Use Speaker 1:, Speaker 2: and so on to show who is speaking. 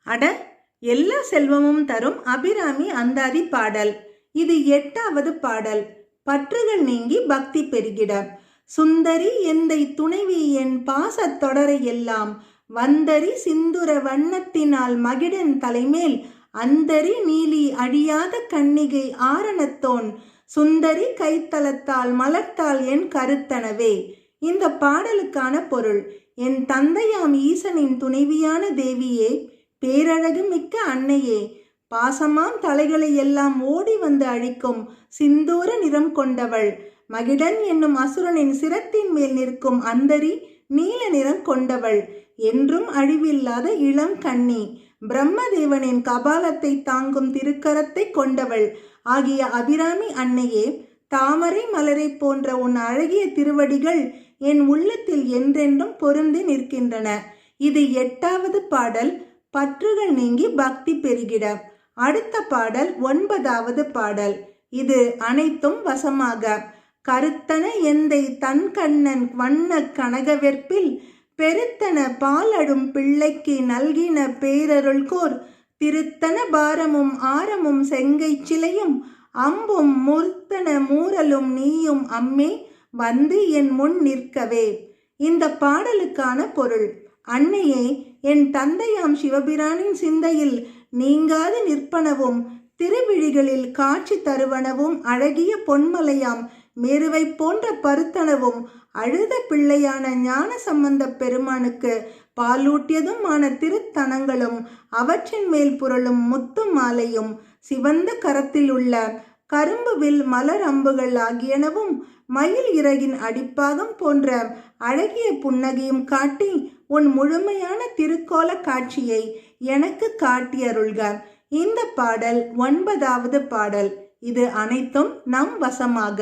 Speaker 1: அட, எல்லா செல்வமும் தரும் அபிராமி அந்தாதி பாடல். இது 8வது பாடல். பற்றுகள் நீங்கி பக்தி பெருகிட. சுந்தரி எந்தை துணைவி என் பாசத் தொடரை எல்லாம் வந்தரி சிந்துர வண்ணத்தினால் மகிடன் தலைமேல் அந்தரி நீலி அழியாத கன்னிகை ஆரணத்தோன் சுந்தரி கைத்தலத்தால் மலர்த்தால் என் கருத்தனவே. இந்த பாடலுக்கான பொருள்: என் தந்தையாம் ஈசனின் துணைவியான தேவியே, பேரழகு மிக்க அன்னையே, பாசமாம் தலைகளை எல்லாம் ஓடி வந்து அழிக்கும் சிந்தூர நிறம் கொண்டவள், மகிடன் என்னும் அசுரனின் சிரத்தின் மேல் நிற்கும் அந்தரி நீல நிறம் கொண்டவள், என்றும் அழிவில்லாத இளம் கன்னி, பிரம்மதேவனின் கபாலத்தை தாங்கும் திருக்கரத்தை கொண்டவள் ஆகிய அபிராமி அன்னையே, தாமரை மலரை போன்ற உன் அழகிய திருவடிகள் என் உள்ளத்தில் என்றென்றும் பொருந்தி நிற்கின்றன. இது 8வது பாடல். பற்றுகள் நீங்கி பக்தி பெருகிட. அடுத்த பாடல் 9வது பாடல். இது அனைத்தும் வசமாக. கருத்தன எந்தை தன் கண்ணன் வண்ண கனகவெற்பில் பெருத்தன பாலடும் பிள்ளைக்கு நல்கின பேரருள்கோர் திருத்தன பாரமும் ஆரமும் செங்கை சிலையும் அம்பும் முர்த்தன மூரலும் நீயும் அம்மே வந்து என் முன் நிற்கவே. இந்த பாடலுக்கான பொருள்: அன்னையே, என் தந்தையாம் சிவபிரானின் சிந்தையில் நீங்காது நிற்பனவும் திருவிழிகளில் காட்சி தருவனவும் அழகிய பொன்மலையாம் மேருவை போன்ற பருத்தனவும் அழுத பிள்ளையான ஞான சம்பந்த பெருமானுக்கு பாலூட்டியதுமான திருத்தனங்களும் அவற்றின் மேல் புரளும் முத்து மாலையும் சிவந்த கரத்தில் உள்ள கரும்பு வில் மலர் அம்புகள் ஆகியனவும் மயில் இறகின் அடிப்பாகம் போன்ற அழகிய புன்னகையும் காட்டி உன் முழுமையான திருக்கோல காட்சியை எனக்கு காட்டியருள்க. இந்த பாடல் 9வது பாடல். இது அனைத்தும் நம் வசமாக.